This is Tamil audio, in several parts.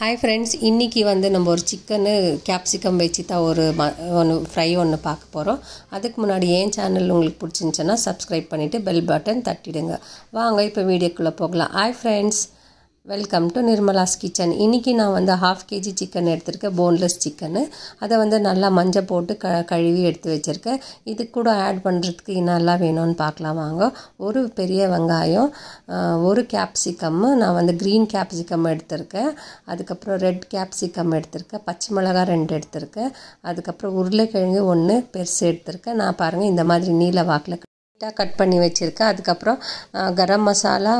हाय फ्रेंड्स इनकी वो नम्बर और चिकन कैप्सिकम वेचिता और फ्राई ஒன்று பார்க்க போறோம் அதுக்கு முன்னாடி ஏன் சேனல் உங்களுக்கு பிடிச்சிருந்துச்சுனா சப்ஸ்கிரைப் பண்ணிட்டு பெல் பட்டன் தட்டிடுங்க வாங்க இப்போ வீடியோக்குள்ள போகலாம் hi friends welcome to Nirmala's kitchen इनकी ना वो half kg chicken boneless chicken अदा वो नल्ला मंज पोट्टु कழுவி எடுத்து வச்சிருக்கேன் இது கூட ஆட் பண்றதுக்கு என்னெல்லாம் வேணும்னு பார்க்கலாம் வாங்க ஒரு பெரிய வெங்காயம் ஒரு கேப்சிகம் நான் வந்து green கேப்சிகம் எடுத்துர்க்கேன் அதுக்கு அப்புறம் ரெட் கேப்சிகம் எடுத்துர்க்கேன் பச்சை மிளகாய் 2 எடுத்துர்க்கேன் அதுக்கு அப்புறம் உருளைக்கிழங்கு 1 பெருசு எடுத்துர்க்கேன் நான் பாருங்க இந்த மாதிரி நீல வாக்குல कट पन्नी वच्चिरुक्केन அதுக்கப்புறம் गरम मसाला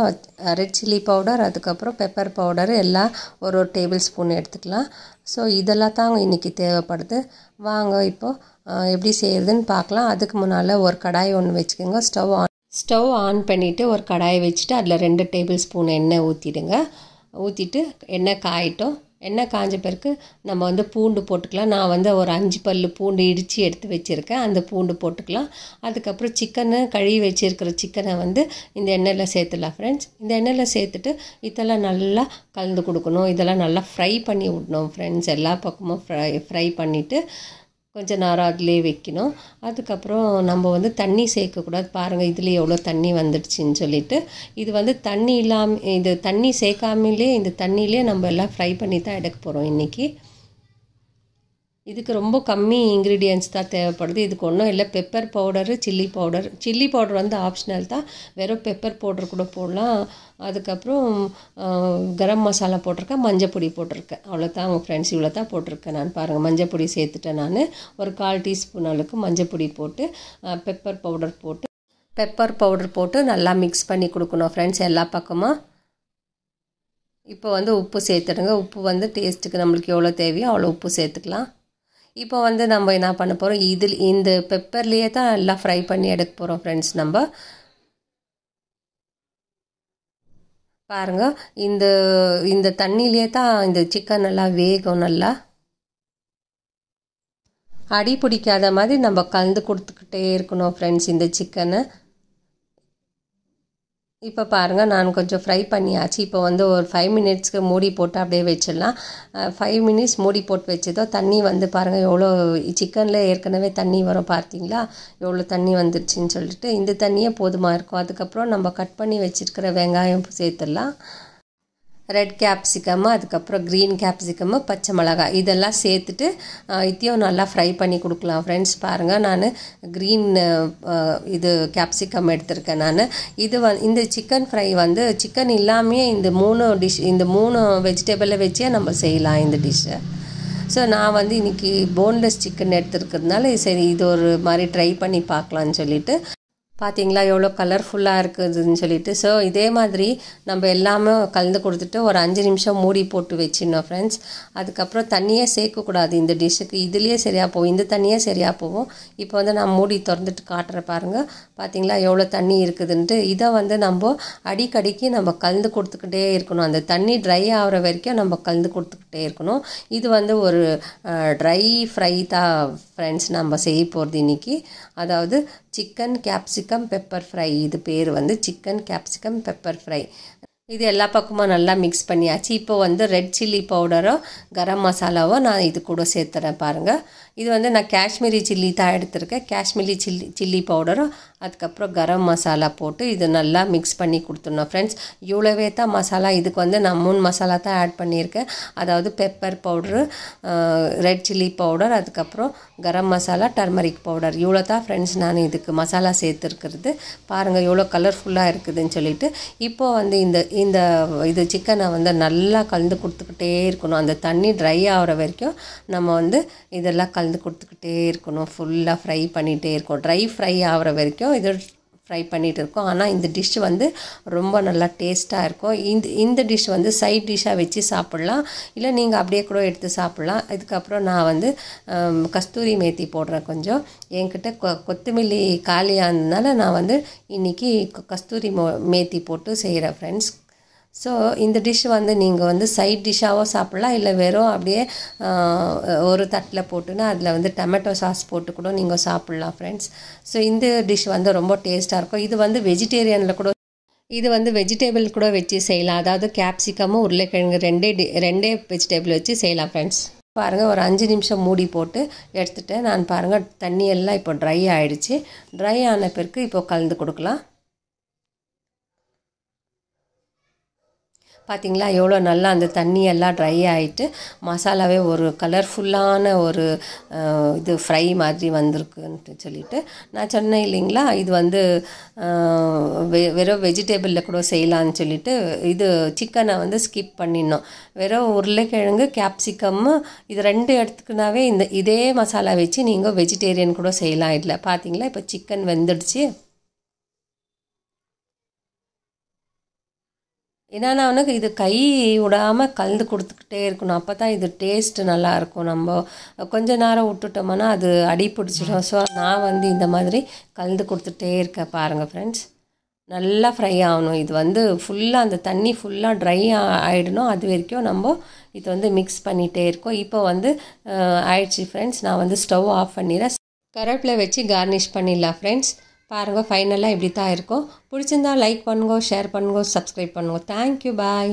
रेड चिल्ली पाउडर அதுக்கப்புறம் पेपर पाउडर எல்லாம் ஒரு டேபிள் ஸ்பூன் எடுத்துக்கலாம் சோ இதெல்லாம் தான் இன்னைக்கு தேவைப்படுது வாங்க இப்போ எப்படி செய்யறதுன்னு பார்க்கலாம் அதுக்கு முன்னால ஒரு கடாய் ஒன்னு வெச்சுக்கங்க ஸ்டவ் ஆன் பண்ணிட்டு ஒரு கடாய் வெச்சிட்டு அதுல 2 டேபிள் ஸ்பூன் எண்ணெய் ஊத்திடுங்க ஊத்திட்டு எண்ணெய் காயட்டும் எண்ணெய் காஞ்ச பிறகு நம்ம வந்து பூண்டு போட்டுக்கலாம் நான் வந்து ஒரு 5 பல்லு பூண்டு இடிச்சி எடுத்து வச்சிருக்கேன் அந்த பூண்டு போட்டுக்கலாம் அதுக்கு அப்புறம் சிக்கன் கழுவி வச்சிருக்கிற சிக்கனை வந்து இந்த எண்ணெயில சேர்த்துலாம் फ्रेंड्स இந்த எண்ணெயில சேர்த்துட்டு இதெல்லாம் நல்லா கலந்து கொடுக்கணும் இதெல்லாம் நல்லா ஃப்ரை பண்ணி விடணும் फ्रेंड्स எல்லா பக்கமும் ஃப்ரை பண்ணிட்டு கொஞ்ச நேரம் அதிலே வைக்கணும் அதுக்கு அப்புறம் நம்ம வந்து தண்ணி சேர்க்க கூடாது பாருங்க இதுல எவ்வளவு தண்ணி வந்துடுச்சுன்னு சொல்லிட்டு இது வந்து தண்ணி இல்லாம இது தண்ணி சேர்க்காமலே இந்த தண்ணியிலே நம்ம எல்லாம் ஃப்ரை பண்ணி தான் எடுக்க போறோம் இன்னைக்கு இதுக்கு ரொம்ப கம்மி ingredients தான் தேவைப்படுது இதுக்கு ஒண்ணும் இல்ல பெப்பர் பவுடர் சில்லி பவுடர் வந்து ஆப்ஷனல் தான் வெறும் பெப்பர் பவுடர் கூட போடலாம் அதுக்கு அப்புறம் गरम மசாலா போட்டுருக்கேன் மஞ்சள் பொடி போட்டுருக்கேன் அவ்வளவுதான் फ्रेंड्स இவ்வளவு தான் போட்டுருக்கேன் நான் பாருங்க மஞ்சள் பொடி சேர்த்துட்டேன் நான் ஒரு 1/4 டீஸ்பூன் அளவுக்கு மஞ்சள் பொடி போட்டு பெப்பர் பவுடர் போட்டு நல்லா mix பண்ணி கொடுக்கணும் फ्रेंड्स எல்லா பக்கமா இப்போ வந்து உப்பு சேர்த்துடுங்க உப்பு வந்து டேஸ்ட்க்கு நமக்கு எவ்வளவு தேவையோ அவ்வளவு உப்பு சேர்த்துக்கலாம் இப்போ வந்து நம்ம என்ன பண்ண போறோம் இதில் இந்த பெப்பர்லயே தான் எல்லாம் ஃப்ரை பண்ணி எடுக்க போறோம் फ्रेंड्स நம்ம பாருங்க இந்த தண்ணியிலே தான் இந்த சிக்கன் எல்லாம் வேகும் நல்லா அடி பிடிக்காத மாதிரி நம்ம கலந்து கொடுத்துக்கிட்டே இருக்கணும் फ्रेंड्स இந்த சிக்கனை இப்போ பாருங்க நான் கொஞ்சம் ஃப்ரை பண்ணியாச்சு இப்போ வந்து ஒரு 5 மினிட்ஸ்க்கு மூடி போட்டு அப்படியே வெச்சிடலாம் 5 மினிட்ஸ் மூடி போட்டு வெச்சதோ தண்ணி வந்து பாருங்க எவ்வளவு சிக்கன்ல ஏற்கனவே தண்ணி வரும் பாத்தீங்களா எவ்வளவு தண்ணி வந்துருச்சுன்னு சொல்லிட்டு இந்த தண்ணியே போதுமா இருக்கும் அதுக்கு அப்புறம் நம்ம கட் பண்ணி வெச்சிருக்கிற வெங்காயம் சேர்த்துடலாம் ரெட் கேப்சிகம் அதுக்கு அப்புறம் green கேப்சிகம் பச்சை மிளகாய் இதெல்லாம் சேர்த்துட்டு இதையும் நல்லா ஃப்ரை பண்ணி கொடுக்கலாம் फ्रेंड्स பாருங்க நான் green இது கேப்சிகம் எடுத்துர்க்கேன் நான் இது இந்த சிக்கன் ஃப்ரை வந்து சிக்கன் இல்லாமயே இந்த மூணு வெஜிடபிள்ல வெச்சே நம்ம செய்யலாம் இந்த டிஷ் சோ நான் வந்து இன்னைக்கு போன்லெஸ் சிக்கன் எடுத்துக்கிறதுனால சரி இது ஒரு மாதிரி ட்ரை பண்ணி பார்க்கலாம்னு சொல்லிட்டு பாத்தீங்களா எவ்வளவு கலர்ஃபுல்லா இருக்குதுன்னு சொல்லிட்டு சோ இதே மாதிரி நம்ம எல்லாமே கலந்து கொடுத்துட்டு ஒரு 5 நிமிஷம் மூடி போட்டு வெச்சினோம் फ्रेंड्स அதுக்கு அப்புறம் தண்ணியே சேர்க்க கூடாது இந்த டிஷ்க்கு இதுலயே சரியா போகும் இந்த தண்ணியே சரியா போகும் இப்போ வந்து நான் மூடி திறந்துட்டு காட்றேன் பாருங்க பாத்தீங்களா எவ்வளவு தண்ணி இருக்குதுன்னு இத வந்து நம்ம அடிக்கடிக்கு நம்ம கலந்து கொடுத்துக்கிட்டே இருக்கணும் அந்த தண்ணி dry ஆவற வரைக்கும் நம்ம கலந்து கொடுத்துக்கிட்டே இருக்கணும் இது வந்து ஒரு dry fry தான் फ्रेंड्स நம்ம செய்ய போறது இன்னைக்கு அதாவது चिकन कैप्सिकम पेपर फ्राई இது பேர் வந்து चिकन कैप्सिकम पेपर फ्राई இது எல்லா பக்கமா நல்லா mix பண்ணியாச்சு இப்போ வந்து ரெட் சில்லி பவுடரோ गरम மசாலாவோ நான் இது கூட சேர்த்தறேன் பாருங்க இது வந்து நான் காஷ்மீரி சில்லி தான் எடுத்துர்க்கேன் காஷ்மீரி சில்லி பவுடரோ அதுக்கு அப்புறம் गरम மசாலா போட்டு இது நல்லா mix பண்ணி கொடுத்துறணும் फ्रेंड्स இவ்வளவே தான் மசாலா இதுக்கு வந்து நான் 3 மசாலா தான் ஆட் பண்ணியிருக்கேன் அதாவது pepper powder red chilli powder அதுக்கு அப்புறம் गरम மசாலா டர்மரிக் பவுடர் இவ்வளவு தான் फ्रेंड्स நான் இதுக்கு மசாலா சேர்த்திருக்கிறது பாருங்க எவ்வளவு கலர்ஃபுல்லா இருக்குதுன்னு சொல்லிட்டு இப்போ வந்து இது சிக்கனை வந்து நல்லா கலந்து கொடுத்துக்கிட்டே இருக்கணும் அந்த தண்ணி dry ஆவற வரைக்கும் நம்ம வந்து இதெல்லாம் கலந்து கொடுத்துக்கிட்டே இருக்கணும் ஃபுல்லா ஃப்ரை பண்ணிட்டே இருக்கணும் dry fry ஆவற வரைக்கும் இது ஃப்ரை பண்ணிட்டு இருக்கோம் ஆனா இந்த டிஷ் வந்து ரொம்ப நல்லா டேஸ்டா இருக்கும் இந்த டிஷ் வந்து சைடு டிஷ்ஷா வெச்சி சாப்பிடலாம் இல்ல நீங்க அப்படியே கூட எடுத்து சாப்பிடலாம் அதுக்கு அப்புறம் நான் வந்து கஸ்தூரி மேத்தி போடுறேன் கொஞ்சம் என்கிட்ட கொத்தமல்லி காலியானனால நான் வந்து இன்னைக்கு கஸ்தூரி மேத்தி போட்டு செய்றேன் फ्रेंड्स சோ இந்த டிஷ் வந்து நீங்க வந்து சைடு டிஷ்ஷாவோ சாப்பிடலாம் இல்ல வெறும் அப்படியே ஒரு தட்டல போட்டுனா அதுல வந்து டொமேட்டோ சாஸ் போட்டு கூட நீங்க சாப்பிடலாம் फ्रेंड्स சோ இந்த டிஷ் வந்து ரொம்ப டேஸ்டா இருக்கும் இது வந்து வெஜிடேரியன்ல கூட இது வந்து வெஜிடபிள் கூட வச்சு செய்யலாம். அதாவது கேப்சிகமும் உருளைக்கிழங்கு ரெண்டே வெஜிடபிள் வச்சு செய்யலாம் ஃப்ரெண்ட்ஸ். பாருங்கள், ஒரு 5 நிமிஷம் மூடி போட்டு எடுத்துகிட்டேன். நான் பாருங்கள் தண்ணி எல்லாம் இப்போ ட்ரை ஆகிடுச்சு. ட்ரை ஆன பிறகு இப்போ கலந்து கொடுக்கலாம். பார்த்திங்களா எவ்வளோ நல்லா அந்த தண்ணி எல்லாம் ட்ரை ஆகிட்டு மசாலாவே ஒரு கலர்ஃபுல்லான ஒரு இது ஃப்ரை மாதிரி வந்திருக்குன்ட்டு சொல்லிவிட்டு நான் சொன்னேன் இல்லைங்களா, இது வந்து வெறும் வெஜிடபிளில் கூட செய்யலான்னு சொல்லிவிட்டு இது சிக்கனை வந்து ஸ்கிப் பண்ணிடணும். வெறும் உருளைக்கிழங்கு கேப்சிகம்மு இது 2 எடுத்துக்கினாவே இதே மசாலா வச்சு நீங்கள் வெஜிடேரியன் கூட செய்யலாம். இதில் பார்த்திங்களா இப்போ சிக்கன் வெந்துடுச்சு. என்னென்னா அவனுக்கு இது கை விடாமல் கலந்து கொடுத்துக்கிட்டே இருக்கணும். அப்போ தான் இது டேஸ்ட்டு நல்லாயிருக்கும். நம்ம கொஞ்ச நேரம் விட்டுட்டோம்னா அது அடி பிடிச்சிடும். ஸோ நான் வந்து இந்த மாதிரி கலந்து கொடுத்துட்டே இருக்கேன். பாருங்கள் ஃப்ரெண்ட்ஸ், நல்லா ஃப்ரை ஆகணும். இது வந்து ஃபுல்லாக அந்த தண்ணி ஃபுல்லாக ட்ரை ஆகிடணும். அது வரைக்கும் நம்ம இது வந்து மிக்ஸ் பண்ணிகிட்டே இருக்கோம். இப்போ வந்து ஆயிடுச்சு ஃப்ரெண்ட்ஸ். நான் வந்து ஸ்டவ் ஆஃப் பண்ணிடுறேன். கருவேப்பிலை வச்சு கார்னிஷ் பண்ணிடலாம் ஃப்ரெண்ட்ஸ். பாருங்கள் ஃபைனலாக இப்படி தான் இருக்கும். பிடிச்சிருந்தா லைக் பண்ணுங்க, ஷேர் பண்ணுங்க, சப்ஸ்கிரைப் பண்ணுங்க. தேங்க்யூ, பாய்.